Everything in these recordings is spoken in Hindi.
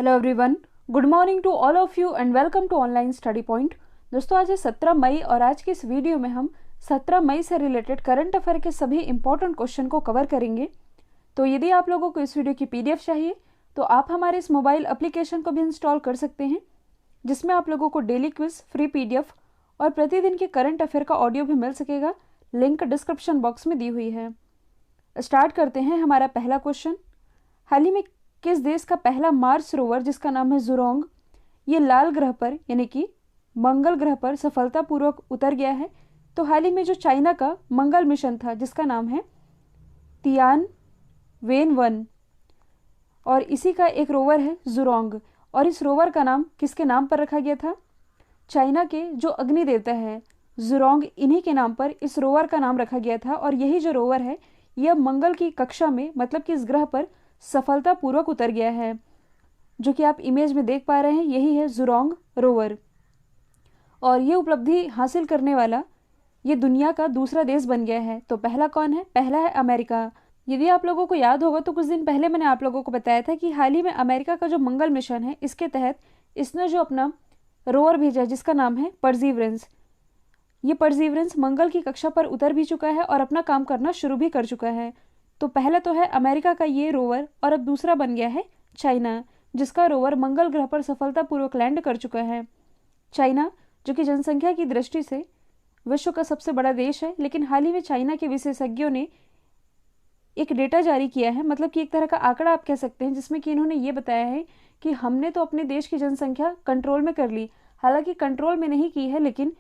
Hello everyone, good morning to all of you and welcome to online study point. दोस्तों, आज है 17 मई और आज की इस वीडियो में हम 17 मई से रिलेटेड करंट अफेयर के सभी इंपॉर्टेंट क्वेश्चन को कवर करेंगे। तो यदि आप लोगों को इस वीडियो की पीडीएफ चाहिए तो आप हमारे इस मोबाइल एप्लीकेशन को भी इंस्टॉल कर सकते हैं, जिसमें आप लोगों को डेली क्विज, फ्री पीडीएफ और प्रतिदिन के करंट अफेयर का ऑडियो भी मिल सकेगा। लिंक डिस्क्रिप्शन बॉक्स में दी हुई है। स्टार्ट करते हैं हमारा पहला क्वेश्चन। हाल ही में किस देश का पहला मार्स रोवर, जिसका नाम है जुरोंग, ये लाल ग्रह पर यानी कि मंगल ग्रह पर सफलतापूर्वक उतर गया है। तो हाल ही में जो चाइना का मंगल मिशन था, जिसका नाम है तियानवेन-1, और इसी का एक रोवर है जुरोंग। और इस रोवर का नाम किसके नाम पर रखा गया था? चाइना के जो अग्नि देवता है जुरोंग, इन्हीं के नाम पर इस रोवर का नाम रखा गया था। और यही जो रोवर है यह मंगल की कक्षा में, मतलब कि इस ग्रह पर सफलतापूर्वक उतर गया है। जो कि आप इमेज में देख पा रहे हैं, यही है जुरोंग रोवर। और ये उपलब्धि हासिल करने वाला ये दुनिया का दूसरा देश बन गया है। तो पहला कौन है? पहला है अमेरिका। यदि आप लोगों को याद होगा तो कुछ दिन पहले मैंने आप लोगों को बताया था कि हाल ही में अमेरिका का जो मंगल मिशन है, इसके तहत इसने जो अपना रोवर भेजा जिसका नाम है परसीवरेंस, ये परसीवरेंस मंगल की कक्षा पर उतर भी चुका है और अपना काम करना शुरू भी कर चुका है। तो पहला तो है अमेरिका का ये रोवर, और अब दूसरा बन गया है चाइना, जिसका रोवर मंगल ग्रह पर सफलतापूर्वक लैंड कर चुका है। चाइना, जो कि जनसंख्या की दृष्टि से विश्व का सबसे बड़ा देश है, लेकिन हाल ही में चाइना के विशेषज्ञों ने एक डेटा जारी किया है, मतलब कि एक तरह का आंकड़ा आप कह सकते हैं, जिसमें कि इन्होंने ये बताया है कि हमने तो अपने देश की जनसंख्या कंट्रोल में कर ली। हालांकि कंट्रोल में नहीं की है, लेकिन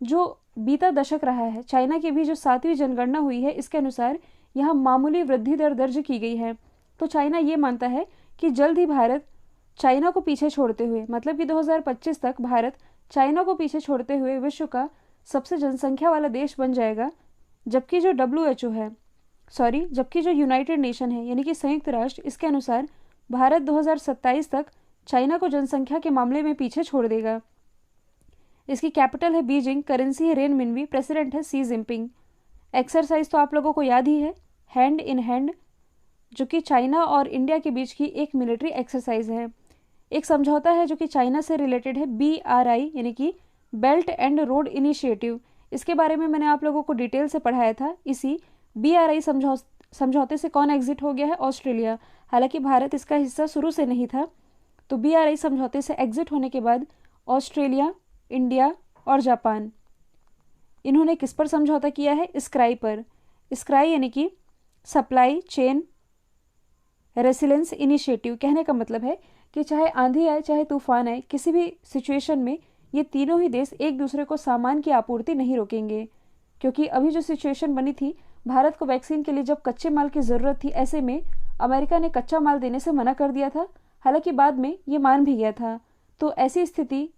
जो बीता दशक रहा है, चाइना की भी जो 7वीं जनगणना हुई है, इसके अनुसार यहाँ मामूली वृद्धि दर दर्ज की गई है। तो चाइना ये मानता है कि जल्द ही भारत चाइना को पीछे छोड़ते हुए, मतलब कि 2025 तक भारत चाइना को पीछे छोड़ते हुए विश्व का सबसे जनसंख्या वाला देश बन जाएगा। जबकि जो जबकि जो यूनाइटेड नेशन है, यानी कि संयुक्त राष्ट्र, इसके अनुसार भारत 2027 तक चाइना को जनसंख्या के मामले में पीछे छोड़ देगा। इसकी कैपिटल है बीजिंग, करेंसी है रेनमिनबी, प्रेसिडेंट है शी जिनपिंग। एक्सरसाइज तो आप लोगों को याद ही है, हैंड इन हैंड, जो कि चाइना और इंडिया के बीच की एक मिलिट्री एक्सरसाइज है। एक समझौता है जो कि चाइना से रिलेटेड है, BRI यानी कि बेल्ट एंड रोड इनिशिएटिव। इसके बारे में मैंने आप लोगों को डिटेल से पढ़ाया था। इसी BRI समझौते से कौन एग्जिट हो गया है? ऑस्ट्रेलिया। हालांकि भारत इसका हिस्सा शुरू से नहीं था। तो BRI समझौते से एग्जिट होने के बाद ऑस्ट्रेलिया, इंडिया और जापान, इन्होंने किस पर समझौता किया है? स्काई पर। स्काई यानी कि सप्लाई चेन रेसिलेंस इनिशिएटिव। कहने का मतलब है कि चाहे आंधी आए, चाहे तूफान आए, किसी भी सिचुएशन में ये तीनों ही देश एक दूसरे को सामान की आपूर्ति नहीं रोकेंगे। क्योंकि अभी जो सिचुएशन बनी थी, भारत को वैक्सीन के लिए जब कच्चे माल की ज़रूरत थी, ऐसे में अमेरिका ने कच्चा माल देने से मना कर दिया था। हालांकि बाद में ये मान भी गया था। तो ऐसी स्थिति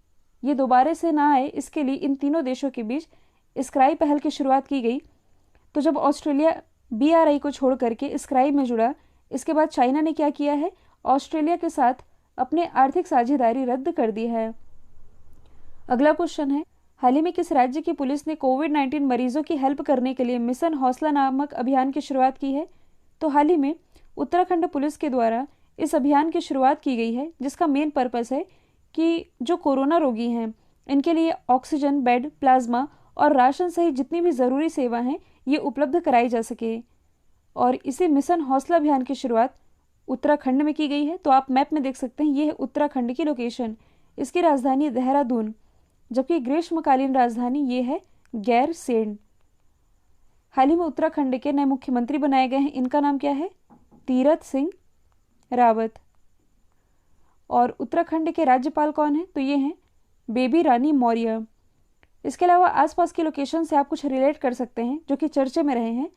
ये दोबारा से ना आए, इसके लिए इन तीनों देशों के बीच स्काई पहल की शुरुआत की गई। तो जब ऑस्ट्रेलिया BRI को छोड़ करके स्काई में जुड़ा, इसके बाद चाइना ने क्या किया है? ऑस्ट्रेलिया के साथ अपने आर्थिक साझेदारी रद्द कर दी है। अगला क्वेश्चन है, हाल ही में किस राज्य की पुलिस ने कोविड-19 मरीजों की हेल्प करने के लिए मिशन हौसला नामक अभियान की शुरुआत की है? तो हाल ही में उत्तराखंड पुलिस के द्वारा इस अभियान की शुरुआत की गई है, जिसका मेन पर्पस है कि जो कोरोना रोगी हैं, इनके लिए ऑक्सीजन, बेड, प्लाज्मा और राशन सहित जितनी भी ज़रूरी सेवा हैं, ये उपलब्ध कराई जा सके। और इसी मिशन हौसला अभियान की शुरुआत उत्तराखंड में की गई है। तो आप मैप में देख सकते हैं, ये है उत्तराखंड की लोकेशन। इसकी राजधानी देहरादून, जबकि ग्रीष्मकालीन राजधानी ये है गैरसेन। हाल ही में उत्तराखंड के नए मुख्यमंत्री बनाए गए हैं। इनका नाम क्या है? तीरथ सिंह रावत। और उत्तराखंड के राज्यपाल कौन है? तो ये हैं बेबी रानी मौर्य। इसके अलावा आसपास की लोकेशन से आप कुछ रिलेट कर सकते हैं जो कि चर्चे में रहे हैं।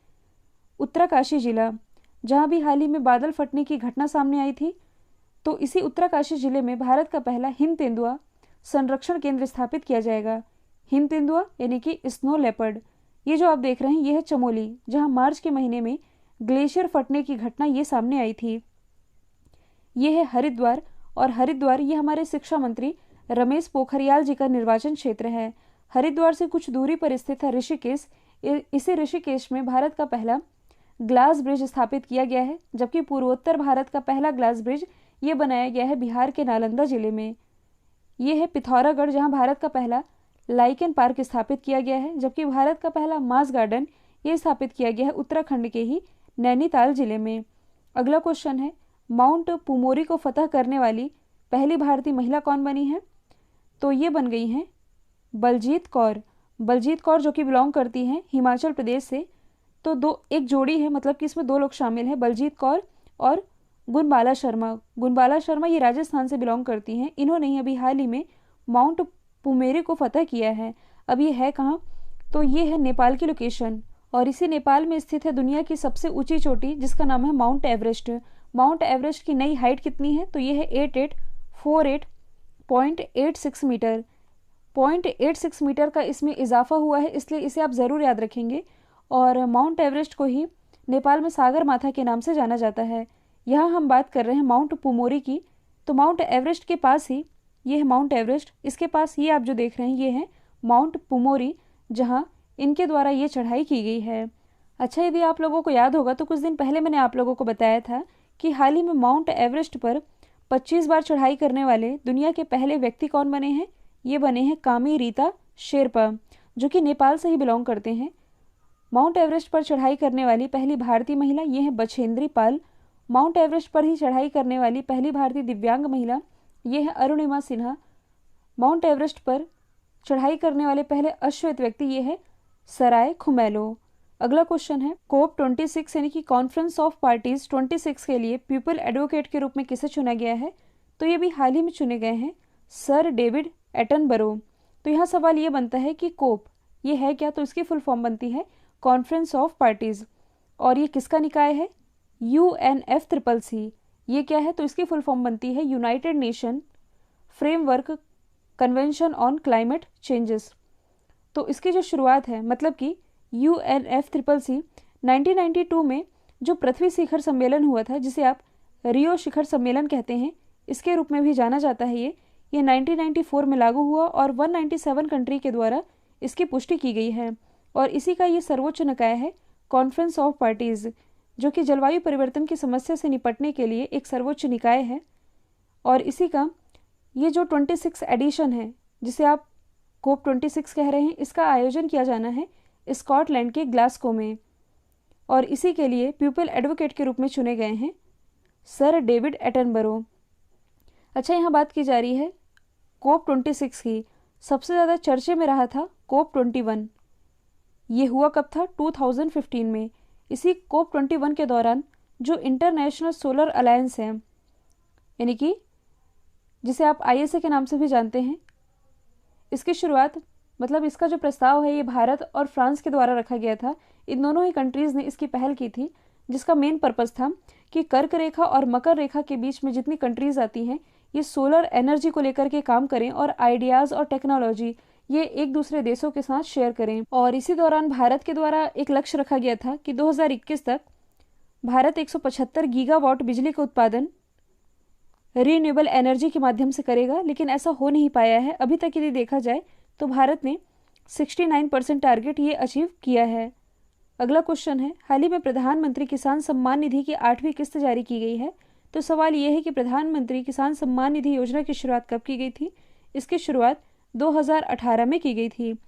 उत्तरकाशी जिला, जहां भी हाल ही में बादल फटने की घटना सामने आई थी, तो इसी उत्तरकाशी जिले में भारत का पहला हिम तेंदुआ संरक्षण केंद्र स्थापित किया जाएगा। हिम तेंदुआ यानी कि स्नो लेपर्ड। ये जो आप देख रहे हैं, ये है चमोली, जहां मार्च के महीने में ग्लेशियर फटने की घटना ये सामने आई थी। ये है हरिद्वार, और हरिद्वार ये हमारे शिक्षा मंत्री रमेश पोखरियाल जी का निर्वाचन क्षेत्र है। हरिद्वार से कुछ दूरी पर स्थित है ऋषिकेश। इसी ऋषिकेश में भारत का पहला ग्लास ब्रिज स्थापित किया गया है, जबकि पूर्वोत्तर भारत का पहला ग्लास ब्रिज ये बनाया गया है बिहार के नालंदा जिले में। ये है पिथौरागढ़, जहाँ भारत का पहला लाइकेन पार्क स्थापित किया गया है, जबकि भारत का पहला मास गार्डन ये स्थापित किया गया है उत्तराखंड के ही नैनीताल जिले में। अगला क्वेश्चन है, माउंट पुमोरी को फतह करने वाली पहली भारतीय महिला कौन बनी है? तो ये बन गई हैं बलजीत कौर। बलजीत कौर जो कि बिलोंग करती हैं हिमाचल प्रदेश से। तो एक जोड़ी है, मतलब कि इसमें 2 लोग शामिल हैं, बलजीत कौर और गुणबाला शर्मा। गुणबाला शर्मा ये राजस्थान से बिलोंग करती हैं। इन्होंने ही अभी हाल ही में माउंट पुमेरी को फतह किया है। अब ये है कहाँ? तो ये है नेपाल की लोकेशन, और इसी नेपाल में स्थित है दुनिया की सबसे ऊंची चोटी, जिसका नाम है माउंट एवरेस्ट। माउंट एवरेस्ट की नई हाइट कितनी है? तो ये है 8848.86 मीटर। 0.86 मीटर का इसमें इजाफा हुआ है, इसलिए इसे आप ज़रूर याद रखेंगे। और माउंट एवरेस्ट को ही नेपाल में सागर माथा के नाम से जाना जाता है। यहाँ हम बात कर रहे हैं माउंट पुमोरी की। तो माउंट एवरेस्ट के पास ही ये है माउंट एवरेस्ट, इसके पास ये आप जो देख रहे हैं ये है माउंट पुमोरी, जहाँ इनके द्वारा ये चढ़ाई की गई है। अच्छा, यदि आप लोगों को याद होगा तो कुछ दिन पहले मैंने आप लोगों को बताया था कि हाल ही में माउंट एवरेस्ट पर 25 बार चढ़ाई करने वाले दुनिया के पहले व्यक्ति कौन बने हैं? ये बने हैं कामी रीता शेरपा, जो कि नेपाल से ही बिलोंग करते हैं। माउंट एवरेस्ट पर चढ़ाई करने वाली पहली भारतीय महिला ये है बछेंद्री पाल। माउंट एवरेस्ट पर ही चढ़ाई करने वाली पहली भारतीय दिव्यांग महिला ये है अरुणिमा सिन्हा। माउंट एवरेस्ट पर चढ़ाई करने वाले पहले अश्वेत व्यक्ति ये है सराय खुमैलो। अगला क्वेश्चन है, कोप 26 यानी कि कॉन्फ्रेंस ऑफ पार्टीज 26 के लिए पीपल एडवोकेट के रूप में किसे चुना गया है? तो ये भी हाल ही में चुने गए हैं सर डेविड एटनबरो। तो यहाँ सवाल ये बनता है कि कोप ये है क्या? तो इसकी फुल फॉर्म बनती है कॉन्फ्रेंस ऑफ पार्टीज, और ये किसका निकाय है? UNFCCC। ये क्या है? तो इसकी फुल फॉर्म बनती है United nation framework convention on climate changes. तो इसकी जो शुरुआत है, मतलब कि UNFCCC 1992 में जो पृथ्वी शिखर सम्मेलन हुआ था, जिसे आप रियो शिखर सम्मेलन कहते हैं, इसके रूप में भी जाना जाता है। ये 1994 में लागू हुआ और 197 कंट्री के द्वारा इसकी पुष्टि की गई है, और इसी का ये सर्वोच्च निकाय है कॉन्फ्रेंस ऑफ पार्टीज, जो कि जलवायु परिवर्तन की समस्या से निपटने के लिए एक सर्वोच्च निकाय है। और इसी का ये जो 26 एडिशन है, जिसे आप कोप 26 कह रहे हैं, इसका आयोजन किया जाना है स्कॉटलैंड के ग्लासगो में, और इसी के लिए पीपल एडवोकेट के रूप में चुने गए हैं सर डेविड एटनबरो। अच्छा, यहाँ बात की जा रही है कोप 26 की। सबसे ज़्यादा चर्चे में रहा था कोप 21। ये हुआ कब था? 2015 में। इसी कोप 21 के दौरान जो इंटरनेशनल सोलर अलायंस है, यानी कि जिसे आप ISA के नाम से भी जानते हैं, इसकी शुरुआत, मतलब इसका जो प्रस्ताव है, ये भारत और फ्रांस के द्वारा रखा गया था। इन दोनों ही कंट्रीज़ ने इसकी पहल की थी, जिसका मेन पर्पस था कि कर्क रेखा और मकर रेखा के बीच में जितनी कंट्रीज़ आती हैं, ये सोलर एनर्जी को लेकर के काम करें और आइडियाज़ और टेक्नोलॉजी ये एक दूसरे देशों के साथ शेयर करें। और इसी दौरान भारत के द्वारा एक लक्ष्य रखा गया था कि 2021 तक भारत 175 गीगावाट बिजली का उत्पादन रीन्यूएबल एनर्जी के माध्यम से करेगा, लेकिन ऐसा हो नहीं पाया है अभी तक। यदि देखा जाए तो भारत ने 69% टारगेट ये अचीव किया है। अगला क्वेश्चन है, हाल ही में प्रधानमंत्री किसान सम्मान निधि की 8वीं किस्त जारी की गई है। तो सवाल ये है कि प्रधानमंत्री किसान सम्मान निधि योजना की शुरुआत कब की गई थी? इसकी शुरुआत 2018 में की गई थी।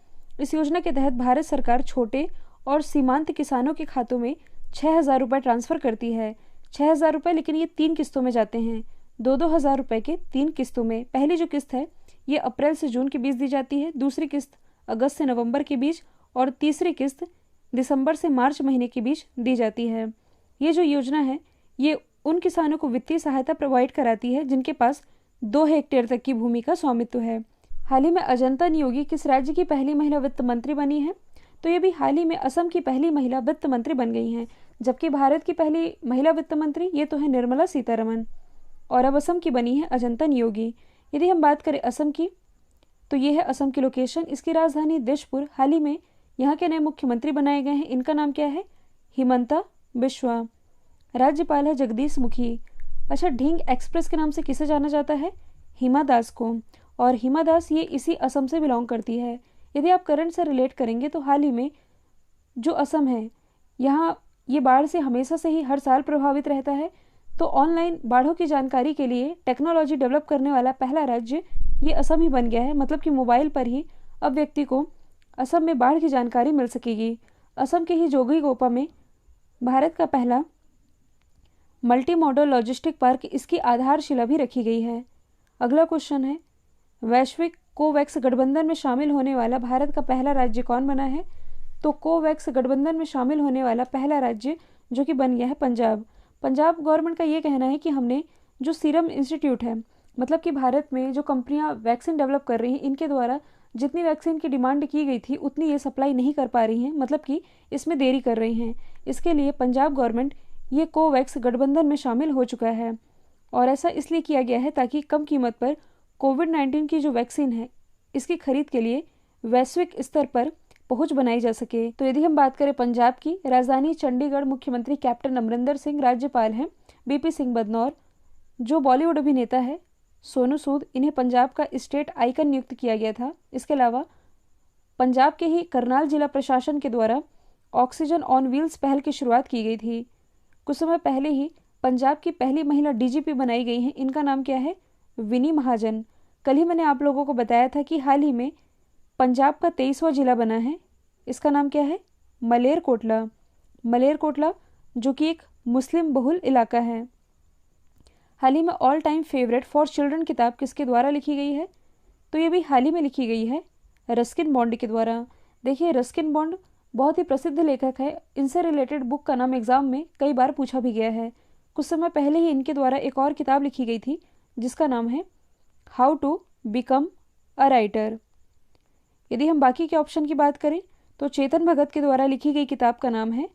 इस योजना के तहत भारत सरकार छोटे और सीमांत किसानों के खातों में 6,000 रुपये ट्रांसफ़र करती है। 6,000 रुपये, लेकिन ये 3 किस्तों में जाते हैं, 2-2 हज़ार रुपये के 3 किस्तों में। पहली जो किस्त है ये अप्रैल से जून के बीच दी जाती है, दूसरी किस्त अगस्त से नवंबर के बीच, और तीसरी किस्त दिसंबर से मार्च महीने के बीच दी जाती है। ये जो योजना है ये उन किसानों को वित्तीय सहायता प्रोवाइड कराती है जिनके पास 2 हेक्टेयर तक की भूमि का स्वामित्व है। हाल ही में अजंता नियोगी किस राज्य की पहली महिला वित्त मंत्री बनी है? तो ये भी हाल ही में असम की पहली महिला वित्त मंत्री बन गई हैं, जबकि भारत की पहली महिला वित्त मंत्री ये तो है निर्मला सीतारमन, और अब असम की बनी है अजंता नियोगी। यदि हम बात करें असम की, तो ये है असम की लोकेशन। इसकी राजधानी दिसपुर। हाल ही में यहाँ के नए मुख्यमंत्री बनाए गए हैं। इनका नाम क्या है? हिमंता बिश्वा। राज्यपाल है जगदीश मुखी। अच्छा, ढींग एक्सप्रेस के नाम से किसे जाना जाता है? हिमा दास को। और हिमा दास ये इसी असम से बिलोंग करती है। यदि आप करंट से रिलेट करेंगे तो हाल ही में जो असम है, यहाँ ये बाढ़ से हमेशा से ही हर साल प्रभावित रहता है। तो ऑनलाइन बाढ़ों की जानकारी के लिए टेक्नोलॉजी डेवलप करने वाला पहला राज्य ये असम ही बन गया है। मतलब कि मोबाइल पर ही अब व्यक्ति को असम में बाढ़ की जानकारी मिल सकेगी। असम के ही जोगीघोपा में भारत का पहला मल्टी मॉडल लॉजिस्टिक पार्क, इसकी आधारशिला भी रखी गई है। अगला क्वेश्चन है, वैश्विक कोवैक्स गठबंधन में शामिल होने वाला भारत का पहला राज्य कौन बना है? तो कोवैक्स गठबंधन में शामिल होने वाला पहला राज्य जो कि बन गया है पंजाब। पंजाब गवर्नमेंट का ये कहना है कि हमने जो सीरम इंस्टीट्यूट है, मतलब कि भारत में जो कंपनियां वैक्सीन डेवलप कर रही हैं, इनके द्वारा जितनी वैक्सीन की डिमांड की गई थी उतनी ये सप्लाई नहीं कर पा रही हैं, मतलब कि इसमें देरी कर रही हैं। इसके लिए पंजाब गवर्नमेंट ये कोवैक्स गठबंधन में शामिल हो चुका है और ऐसा इसलिए किया गया है ताकि कम कीमत पर कोविड-19 की जो वैक्सीन है इसकी खरीद के लिए वैश्विक स्तर पर पहुंच बनाई जा सके। तो यदि हम बात करें पंजाब की, राजधानी चंडीगढ़, मुख्यमंत्री कैप्टन अमरिंदर सिंह, राज्यपाल हैं बीपी सिंह बदनौर, जो बॉलीवुड अभिनेता है सोनू सूद, इन्हें पंजाब का स्टेट आइकन नियुक्त किया गया था। इसके अलावा पंजाब के ही करनाल जिला प्रशासन के द्वारा ऑक्सीजन ऑन व्हील्स पहल की शुरुआत की गई थी। कुछ समय पहले ही पंजाब की पहली महिला डीजीपी बनाई गई हैं। इनका नाम क्या है? विनी महाजन। कल ही मैंने आप लोगों को बताया था कि हाल ही में पंजाब का 23वां जिला बना है। इसका नाम क्या है? मलेरकोटला। मलेरकोटला जो कि एक मुस्लिम बहुल इलाका है। हाल ही में all time favourite for children किताब किसके द्वारा लिखी गई है? तो ये भी हाल ही में लिखी गई है रस्किन बॉन्ड के द्वारा। देखिए, रस्किन बॉन्ड बहुत ही प्रसिद्ध लेखक है। इनसे रिलेटेड बुक का नाम एग्जाम में कई बार पूछा भी गया है। कुछ समय पहले ही इनके द्वारा एक और किताब लिखी गई थी जिसका नाम है how to become a writer. यदि हम बाकी के ऑप्शन की बात करें तो चेतन भगत के द्वारा लिखी गई किताब का नाम है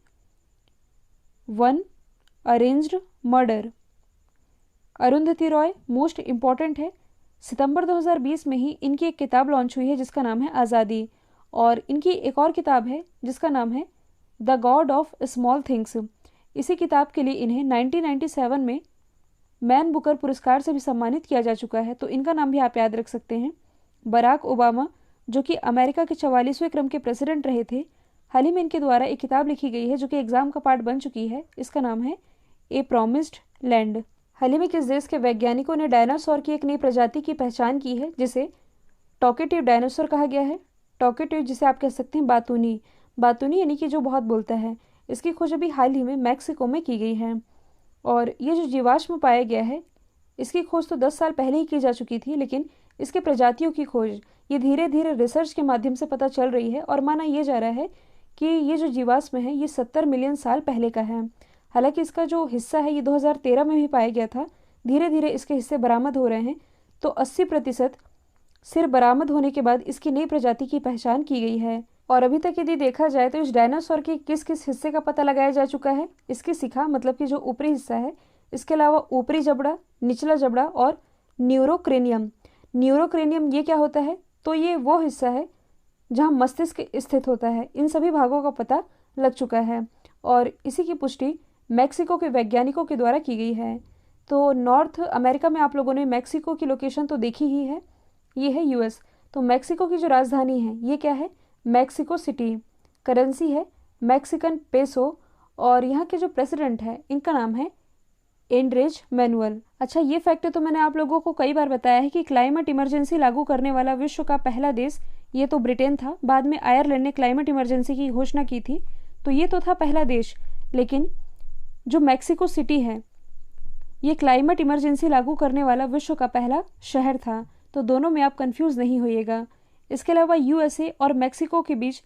one arranged murder. Arundhati Roy most important है। सितंबर 2020 में ही इनकी एक किताब लॉन्च हुई है जिसका नाम है आज़ादी, और इनकी एक और किताब है जिसका नाम है the God of small things. इसी किताब के लिए इन्हें 1997 में मैन बुकर पुरस्कार से भी सम्मानित किया जा चुका है। तो इनका नाम भी आप याद रख सकते हैं। बराक ओबामा जो कि अमेरिका के 44वें क्रम के प्रेसिडेंट रहे थे, हाल ही में इनके द्वारा एक किताब लिखी गई है जो कि एग्जाम का पार्ट बन चुकी है। इसका नाम है ए प्रॉमिस्ड लैंड। हाल ही में किस देश के वैज्ञानिकों ने डायनासोर की एक नई प्रजाति की पहचान की है जिसे टॉकेटिव डायनासोर कहा गया है? टॉकेटिव जिसे आप कह सकते हैं बातूनी। बातूनी यानी कि जो बहुत बोलता है। इसकी खोज अभी हाल ही में मैक्सिको में की गई है। और ये जो जीवाश्म पाया गया है इसकी खोज तो 10 साल पहले ही की जा चुकी थी, लेकिन इसके प्रजातियों की खोज ये धीरे धीरे रिसर्च के माध्यम से पता चल रही है और माना यह जा रहा है कि ये जो जीवाश्म है ये 70 मिलियन साल पहले का है। हालांकि इसका जो हिस्सा है ये 2013 में भी पाया गया था। धीरे धीरे इसके हिस्से बरामद हो रहे हैं। तो 80% सिर बरामद होने के बाद इसकी नई प्रजाति की पहचान की गई है। और अभी तक यदि देखा जाए तो इस डायनासोर के किस किस हिस्से का पता लगाया जा चुका है? इसकी शिखा मतलब कि जो ऊपरी हिस्सा है, इसके अलावा ऊपरी जबड़ा, निचला जबड़ा और न्यूरोक्रेनियम। न्यूरोक्रेनियम ये क्या होता है? तो ये वो हिस्सा है जहाँ मस्तिष्क स्थित होता है। इन सभी भागों का पता लग चुका है और इसी की पुष्टि मैक्सिको के वैज्ञानिकों के द्वारा की गई है। तो नॉर्थ अमेरिका में आप लोगों ने मैक्सिको की लोकेशन तो देखी ही है, ये है यूएस। तो मैक्सिको की जो राजधानी है ये क्या है? Mexico city. करेंसी है मैक्सिकन पेसो और यहाँ के जो प्रेसिडेंट है इनका नाम है एंड्रेज मैनुअल। अच्छा, ये फैक्ट तो मैंने आप लोगों को कई बार बताया है कि क्लाइमेट इमरजेंसी लागू करने वाला विश्व का पहला देश ये तो ब्रिटेन था। बाद में आयरलैंड ने क्लाइमेट इमरजेंसी की घोषणा की थी, तो ये तो था पहला देश। लेकिन जो मैक्सिको सिटी है ये क्लाइमेट इमरजेंसी लागू करने वाला विश्व का पहला शहर था। तो दोनों में आप कंफ्यूज नहीं होइएगा। इसके अलावा यूएसए और मैक्सिको के बीच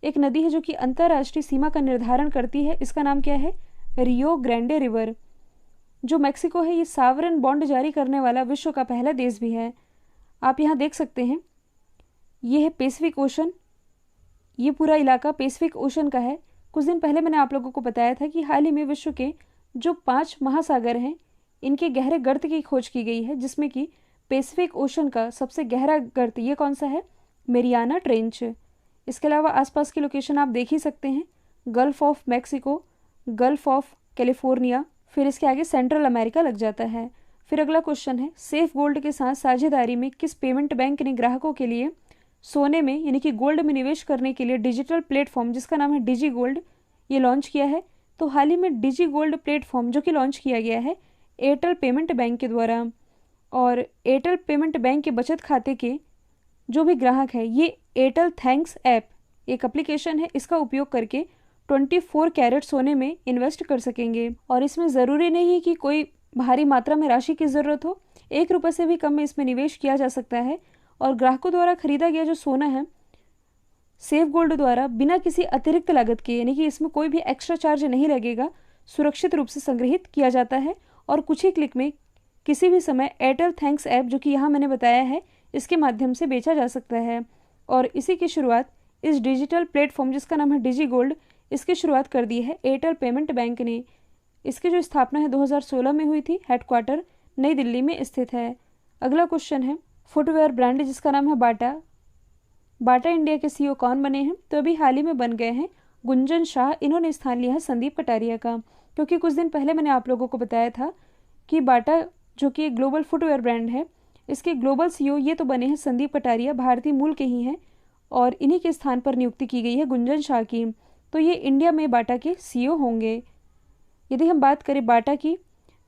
एक नदी है जो कि अंतर्राष्ट्रीय सीमा का निर्धारण करती है। इसका नाम क्या है? रियो ग्रैंडे रिवर। जो मैक्सिको है ये सावरन बॉन्ड जारी करने वाला विश्व का पहला देश भी है। आप यहाँ देख सकते हैं, ये है पैसिफिक ओशन। ये पूरा इलाका पैसिफिक ओशन का है। कुछ दिन पहले मैंने आप लोगों को बताया था कि हाल ही में विश्व के जो 5 महासागर हैं इनके गहरे गर्त की खोज की गई है, जिसमें कि पैसिफिक ओशन का सबसे गहरा गर्त ये कौन सा है? Mariana trench. इसके अलावा आसपास की लोकेशन आप देख ही सकते हैं, gulf of Mexico, gulf of California, फिर इसके आगे सेंट्रल अमेरिका लग जाता है। फिर अगला क्वेश्चन है, सेफ गोल्ड के साथ साझेदारी में किस पेमेंट बैंक ने ग्राहकों के लिए सोने में यानी कि गोल्ड में निवेश करने के लिए डिजिटल प्लेटफॉर्म जिसका नाम है डिजी गोल्ड ये लॉन्च किया है? तो हाल ही में डिजी गोल्ड प्लेटफॉर्म जो कि लॉन्च किया गया है एयरटेल पेमेंट बैंक के द्वारा। और एयरटेल पेमेंट बैंक के बचत खाते के जो भी ग्राहक है ये एयरटेल थैंक्स ऐप एक एप्लीकेशन है, इसका उपयोग करके 24 कैरेट सोने में इन्वेस्ट कर सकेंगे। और इसमें ज़रूरी नहीं है कि कोई भारी मात्रा में राशि की ज़रूरत हो, 1 रुपये से भी कम में इसमें निवेश किया जा सकता है। और ग्राहकों द्वारा खरीदा गया जो सोना है सेफ गोल्ड द्वारा बिना किसी अतिरिक्त लागत के, यानी कि इसमें कोई भी एक्स्ट्रा चार्ज नहीं लगेगा, सुरक्षित रूप से संग्रहित किया जाता है और कुछ ही क्लिक में किसी भी समय एयरटेल थैंक्स ऐप जो कि यहाँ मैंने बताया है इसके माध्यम से बेचा जा सकता है। और इसी की शुरुआत इस डिजिटल प्लेटफॉर्म जिसका नाम है डिजी गोल्ड, इसकी शुरुआत कर दी है एयरटेल पेमेंट बैंक ने। इसकी जो स्थापना है 2016 में हुई थी, हेडक्वार्टर नई दिल्ली में स्थित है। अगला क्वेश्चन है फुटवेयर ब्रांड जिसका नाम है बाटा। बाटा इंडिया के सीईओ कौन बने हैं? तो अभी हाल ही में बन गए हैं गुंजन शाह। इन्होंने स्थान लिया है संदीप कटारिया का, क्योंकि कुछ दिन पहले मैंने आप लोगों को बताया था कि बाटा जो कि एक ग्लोबल फुटवेयर ब्रांड है, इसके ग्लोबल सीईओ ये तो बने हैं संदीप कटारिया, भारतीय मूल के ही हैं, और इन्हीं के स्थान पर नियुक्ति की गई है गुंजन शाह की। तो ये इंडिया में बाटा के सीईओ होंगे। यदि हम बात करें बाटा की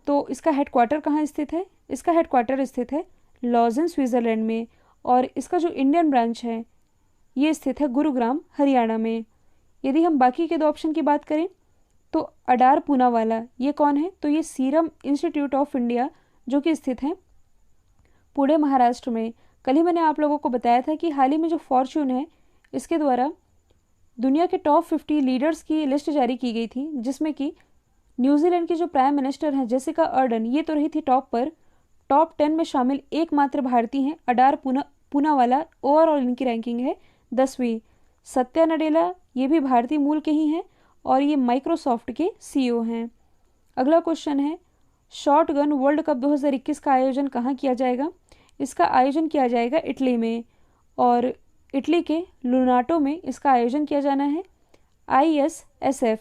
तो इसका हेडक्वार्टर कहाँ स्थित है? इसका हेडक्वार्टर स्थित है लॉज़न स्विट्ज़रलैंड में, और इसका जो इंडियन ब्रांच है ये स्थित है गुरुग्राम हरियाणा में। यदि हम बाकी के 2 ऑप्शन की बात करें तो अडार पूनावाला ये कौन है? तो ये सीरम इंस्टीट्यूट ऑफ इंडिया जो कि स्थित है पुणे महाराष्ट्र में। कल ही मैंने आप लोगों को बताया था कि हाल ही में जो फॉर्च्यून है इसके द्वारा दुनिया के टॉप 50 लीडर्स की लिस्ट जारी की गई थी, जिसमें कि न्यूजीलैंड की जो प्राइम मिनिस्टर हैं जेसिका अर्डन ये तो रही थी टॉप पर। टॉप 10 में शामिल एकमात्र भारतीय हैं अडार पूनावाला। ओवरऑल इनकी रैंकिंग है 10वीं। सत्या नडेला ये भी भारतीय मूल के ही हैं और ये माइक्रोसॉफ्ट के सीईओ हैं। अगला क्वेश्चन है शॉटगन वर्ल्ड कप 2021 का आयोजन कहाँ किया जाएगा? इसका आयोजन किया जाएगा इटली में, और इटली के लुनाटो में इसका आयोजन किया जाना है। ISSF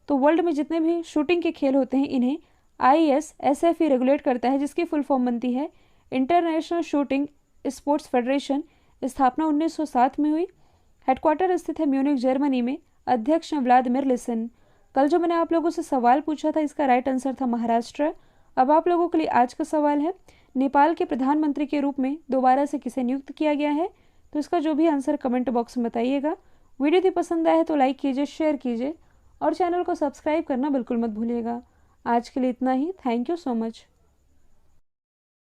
तो वर्ल्ड में जितने भी शूटिंग के खेल होते हैं इन्हें ISSF ही रेगुलेट करता है, जिसकी फुल फॉर्म बनती है इंटरनेशनल शूटिंग स्पोर्ट्स फेडरेशन। स्थापना 1907 में हुई। हेडक्वार्टर स्थित है म्यूनिक जर्मनी में। अध्यक्ष हैं व्लादिमीर लिसन। कल जो मैंने आप लोगों से सवाल पूछा था इसका राइट आंसर था महाराष्ट्र। अब आप लोगों के लिए आज का सवाल है नेपाल के प्रधानमंत्री के रूप में दोबारा से किसे नियुक्त किया गया है? तो इसका जो भी आंसर कमेंट बॉक्स में बताइएगा। वीडियो यदि पसंद आए तो लाइक कीजिए, शेयर कीजिए और चैनल को सब्सक्राइब करना बिल्कुल मत भूलिएगा। आज के लिए इतना ही। Thank you so much.